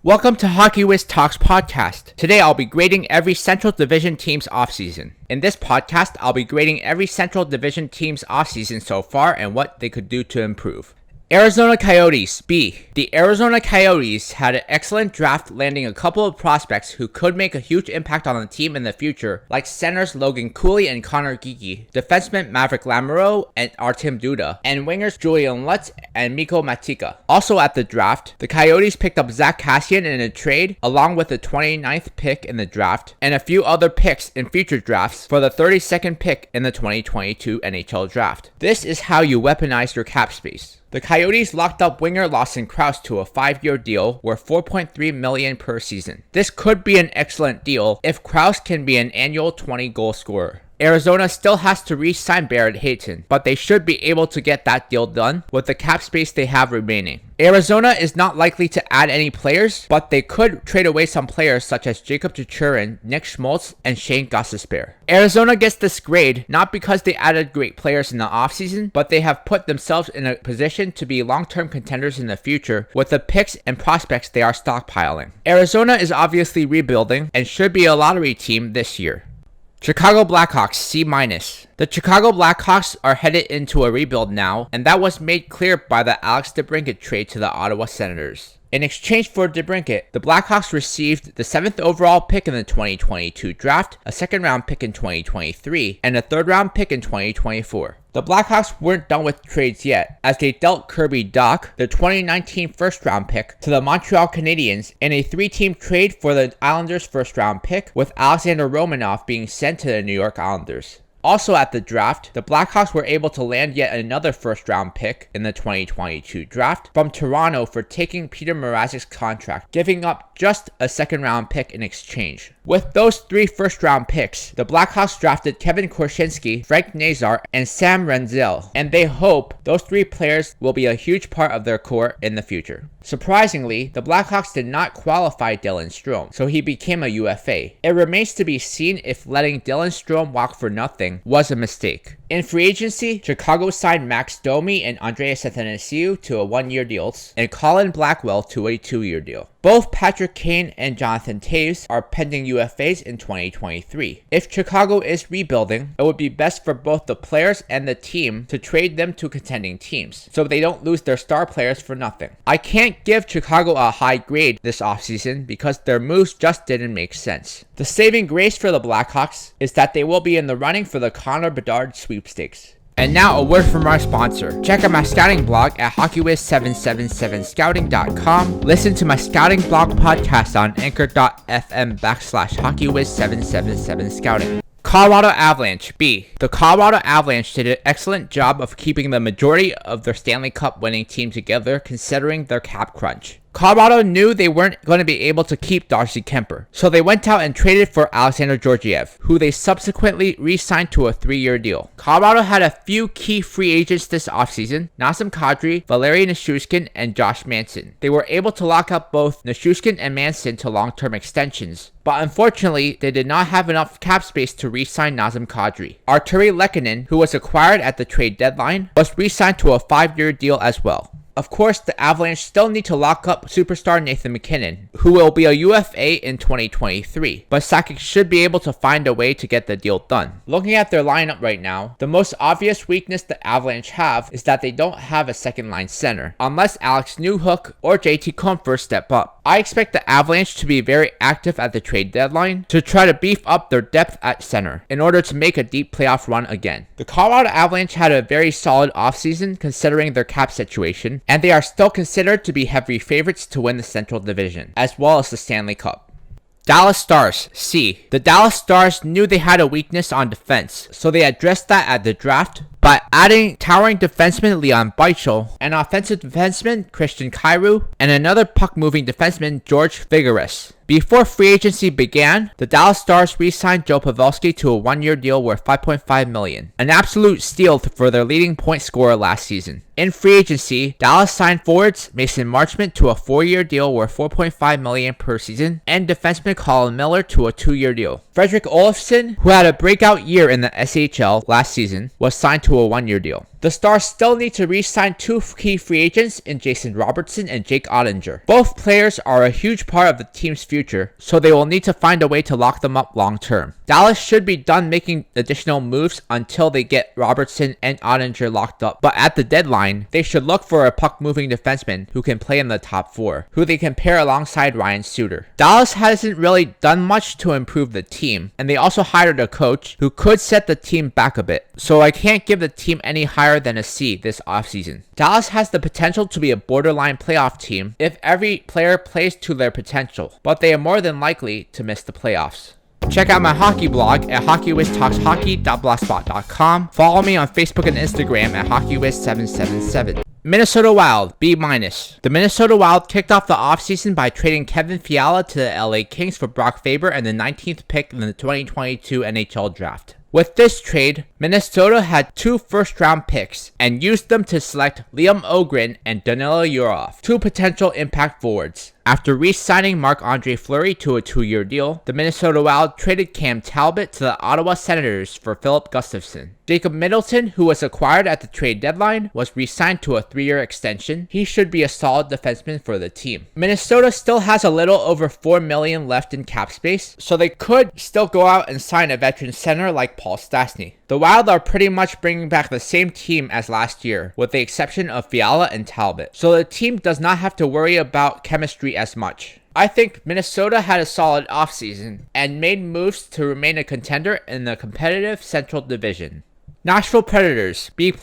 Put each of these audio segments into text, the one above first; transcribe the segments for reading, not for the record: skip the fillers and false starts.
Welcome to Hockeywiztalks podcast. Today I'll be grading every Central Division team's offseason. In this podcast, I'll be grading every Central Division team's offseason so far and what they could do to improve. Arizona Coyotes, B. The Arizona Coyotes had an excellent draft, landing a couple of prospects who could make a huge impact on the team in the future, like centers Logan Cooley and Connor Geekie, defensemen Maverick Lamoureux and Artem Duda, and wingers Julian Lutz and Mikko Matika. Also at the draft, the Coyotes picked up Zach Kassian in a trade, along with the 29th pick in the draft, and a few other picks in future drafts for the 32nd pick in the 2022 NHL draft. This is how you weaponize your cap space. The Coyotes locked up winger Lawson Crouse to a 5-year deal worth $4.3 million per season. This could be an excellent deal if Crouse can be an annual 20-goal scorer. Arizona still has to re-sign Barrett Hayton, but they should be able to get that deal done with the cap space they have remaining. Arizona is not likely to add any players, but they could trade away some players such as Jacob Chichurin, Nick Schmaltz, and Shane Gostisbehere. Arizona gets this grade not because they added great players in the offseason, but they have put themselves in a position to be long-term contenders in the future with the picks and prospects they are stockpiling. Arizona is obviously rebuilding and should be a lottery team this year. Chicago Blackhawks, C-. The Chicago Blackhawks are headed into a rebuild now, and that was made clear by the Alex DeBrincat trade to the Ottawa Senators. In exchange for DeBrincat, the Blackhawks received the 7th overall pick in the 2022 draft, a 2nd-round pick in 2023, and a 3rd-round pick in 2024. The Blackhawks weren't done with trades yet, as they dealt Kirby Dach, the 2019 first-round pick, to the Montreal Canadiens in a 3-team trade for the Islanders' first-round pick, with Alexander Romanov being sent to the New York Islanders. Also at the draft, the Blackhawks were able to land yet another first-round pick in the 2022 draft from Toronto for taking Peter Mrazek's contract, giving up just a 2nd-round pick in exchange. With those 3 first-round picks, the Blackhawks drafted Kevin Korchinski, Frank Nazar, and Sam Renzel, and they hope those 3 players will be a huge part of their core in the future. Surprisingly, the Blackhawks did not qualify Dylan Strome, so he became a UFA. It remains to be seen if letting Dylan Strome walk for nothing was a mistake. In free agency, Chicago signed Max Domi and Andreas Athanasiou to a 1-year deals, and Colin Blackwell to a 2-year deal. Both Patrick Kane and Jonathan Toews are pending UFAs in 2023. If Chicago is rebuilding, it would be best for both the players and the team to trade them to contending teams, so they don't lose their star players for nothing. I can't give Chicago a high grade this offseason because their moves just didn't make sense. The saving grace for the Blackhawks is that they will be in the running for the Connor Bedard sweepstakes. And now a word from our sponsor. Check out my scouting blog at Hockeywiz777scouting.com. Listen to my scouting blog podcast on anchor.fm/Hockeywiz777scouting. Colorado Avalanche, B. The Colorado Avalanche did an excellent job of keeping the majority of their Stanley Cup winning team together considering their cap crunch. Colorado knew they weren't going to be able to keep Darcy Kemper, so they went out and traded for Alexander Georgiev, who they subsequently re-signed to a 3-year deal. Colorado had a few key free agents this offseason: Nazem Kadri, Valeri Nichushkin, and Josh Manson. They were able to lock up both Nichushkin and Manson to long-term extensions, but unfortunately, they did not have enough cap space to re-sign Nazem Kadri. Arturi Lehkonen, who was acquired at the trade deadline, was re-signed to a 5-year deal as well. Of course, the Avalanche still need to lock up superstar Nathan MacKinnon, who will be a UFA in 2023, but Sakic should be able to find a way to get the deal done. Looking at their lineup right now, the most obvious weakness the Avalanche have is that they don't have a second-line center, unless Alex Newhook or JT Compher step up. I expect the Avalanche to be very active at the trade deadline to try to beef up their depth at center in order to make a deep playoff run again. The Colorado Avalanche had a very solid offseason considering their cap situation, and they are still considered to be heavy favorites to win the Central Division, as well as the Stanley Cup. Dallas Stars, C. The Dallas Stars knew they had a weakness on defense, so they addressed that at the draft by adding towering defenseman Leon Beichel, an offensive defenseman Christian Kyrou, and another puck-moving defenseman George Vigorous. Before free agency began, the Dallas Stars re-signed Joe Pavelski to a 1-year deal worth $5.5 million, an absolute steal for their leading point scorer last season. In free agency, Dallas signed forwards Mason Marchment to a 4-year deal worth $4.5 million per season, and defenseman Colin Miller to a 2-year deal. Fredrik Olofsson, who had a breakout year in the SHL last season, was signed to a 1-year deal. The Stars still need to re-sign two key free agents in Jason Robertson and Jake Ottinger. Both players are a huge part of the team's future, so they will need to find a way to lock them up long term. Dallas should be done making additional moves until they get Robertson and Ottinger locked up, but at the deadline, they should look for a puck-moving defenseman who can play in the top four, who they can pair alongside Ryan Suter. Dallas hasn't really done much to improve the team, and they also hired a coach who could set the team back a bit, so I can't give the team any higher than a C this offseason. Dallas has the potential to be a borderline playoff team if every player plays to their potential, but they are more than likely to miss the playoffs. Check out my hockey blog at hockeywiztalkshockey.blogspot.com. Follow me on Facebook and Instagram at hockeywiz777. Minnesota Wild, B-. The Minnesota Wild kicked off the offseason by trading Kevin Fiala to the LA Kings for Brock Faber and the 19th pick in the 2022 NHL Draft. With this trade, Minnesota had 2 first-round picks and used them to select Liam Ogren and Danila Yurov, 2 potential impact forwards. After re-signing Marc-Andre Fleury to a 2-year deal, the Minnesota Wild traded Cam Talbot to the Ottawa Senators for Philip Gustafsson. Jacob Middleton, who was acquired at the trade deadline, was re-signed to a 3-year extension. He should be a solid defenseman for the team. Minnesota still has a little over $4 million left in cap space, so they could still go out and sign a veteran center like Paul Stastny. The Wild are pretty much bringing back the same team as last year, with the exception of Fiala and Talbot, so the team does not have to worry about chemistry as much. I think Minnesota had a solid offseason and made moves to remain a contender in the competitive Central Division. Nashville Predators, B+.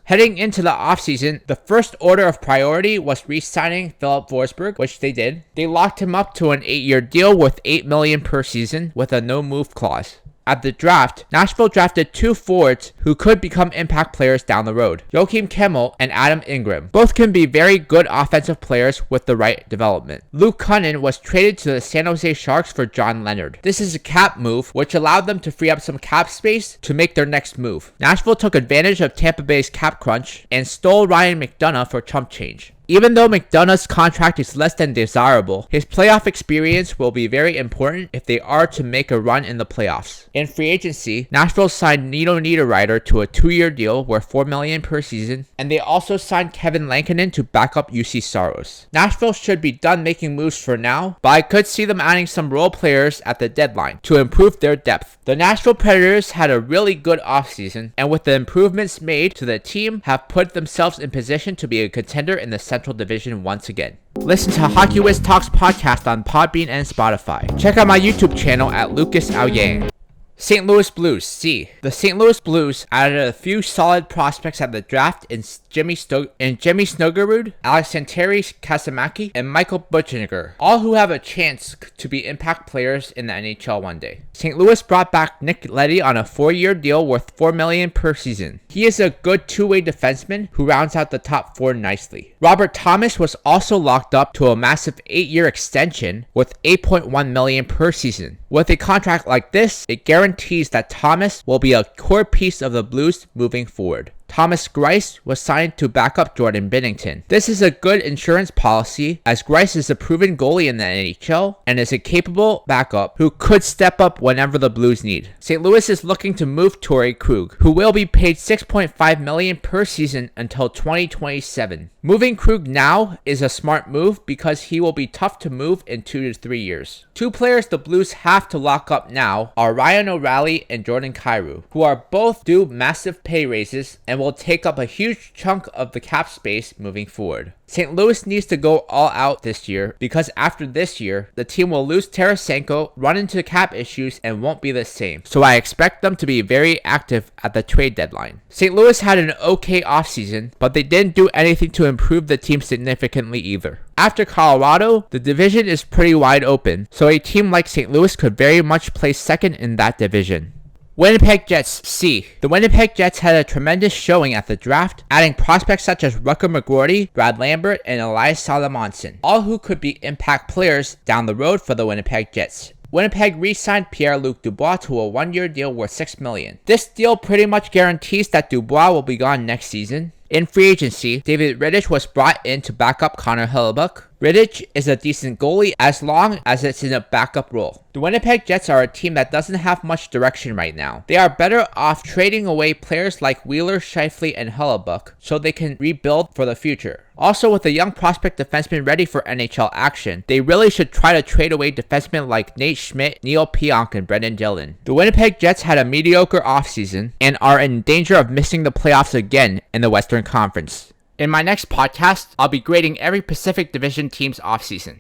Heading into the offseason, the first order of priority was re-signing Philip Forsberg, which they did. They locked him up to an 8-year deal with $8 million per season with a no-move clause. At the draft, Nashville drafted 2 forwards who could become impact players down the road, Joakim Kemmel and Adam Ingram. Both can be very good offensive players with the right development. Luke Kunin was traded to the San Jose Sharks for John Leonard. This is a cap move, which allowed them to free up some cap space to make their next move. Nashville took advantage of Tampa Bay's cap crunch and stole Ryan McDonagh for chump change. Even though McDonagh's contract is less than desirable, his playoff experience will be very important if they are to make a run in the playoffs. In free agency, Nashville signed Nino Niederreiter to a 2-year deal worth $4 million per season, and they also signed Kevin Lankinen to back up UC Saros. Nashville should be done making moves for now, but I could see them adding some role players at the deadline to improve their depth. The Nashville Predators had a really good offseason, and with the improvements made to the team, have put themselves in position to be a contender in the Central Division once again. Listen to Hockeywiztalks podcast on Podbean and Spotify. Check out my YouTube channel at Lucas Aoyang. St. Louis Blues, C. The St. Louis Blues added a few solid prospects at the draft in Jimmy Snuggerud, Alexandre Kasamaki, and Michael Butchinger, all who have a chance to be impact players in the NHL one day. St. Louis brought back Nick Leddy on a 4-year deal worth $4 million per season. He is a good 2-way defenseman who rounds out the top 4 nicely. Robert Thomas was also locked up to a massive 8-year extension with $8.1 million per season. With a contract like this, it guarantees that Thomas will be a core piece of the Blues moving forward. Thomas Greiss was signed to back up Jordan Binnington. This is a good insurance policy as Greiss is a proven goalie in the NHL and is a capable backup who could step up whenever the Blues need. St. Louis is looking to move Torrey Krug, who will be paid $6.5 million per season until 2027. Moving Krug now is a smart move because he will be tough to move in 2 to 3 years. 2 players the Blues have to lock up now are Ryan O'Reilly and Jordan Kyrou, who are both due massive pay raises and will take up a huge chunk of the cap space moving forward. St. Louis needs to go all out this year because after this year, the team will lose Tarasenko, run into cap issues, and won't be the same. So I expect them to be very active at the trade deadline. St. Louis had an okay offseason, but they didn't do anything to improve the team significantly either. After Colorado, the division is pretty wide open, so a team like St. Louis could very much place second in that division. Winnipeg Jets, C. The Winnipeg Jets had a tremendous showing at the draft, adding prospects such as Rutger McGroarty, Brad Lambert, and Elias Salomonson, all who could be impact players down the road for the Winnipeg Jets. Winnipeg re-signed Pierre-Luc Dubois to a 1-year deal worth $6 million. This deal pretty much guarantees that Dubois will be gone next season. In free agency, David Rittich was brought in to back up Connor Hellebuyck. Rittich is a decent goalie as long as it's in a backup role. The Winnipeg Jets are a team that doesn't have much direction right now. They are better off trading away players like Wheeler, Scheifele, and Hellebuck so they can rebuild for the future. Also, with a young prospect defenseman ready for NHL action, they really should try to trade away defensemen like Nate Schmidt, Neil Pionk, and Brendan Dillon. The Winnipeg Jets had a mediocre offseason and are in danger of missing the playoffs again in the Western Conference. In my next podcast, I'll be grading every Pacific Division team's offseason.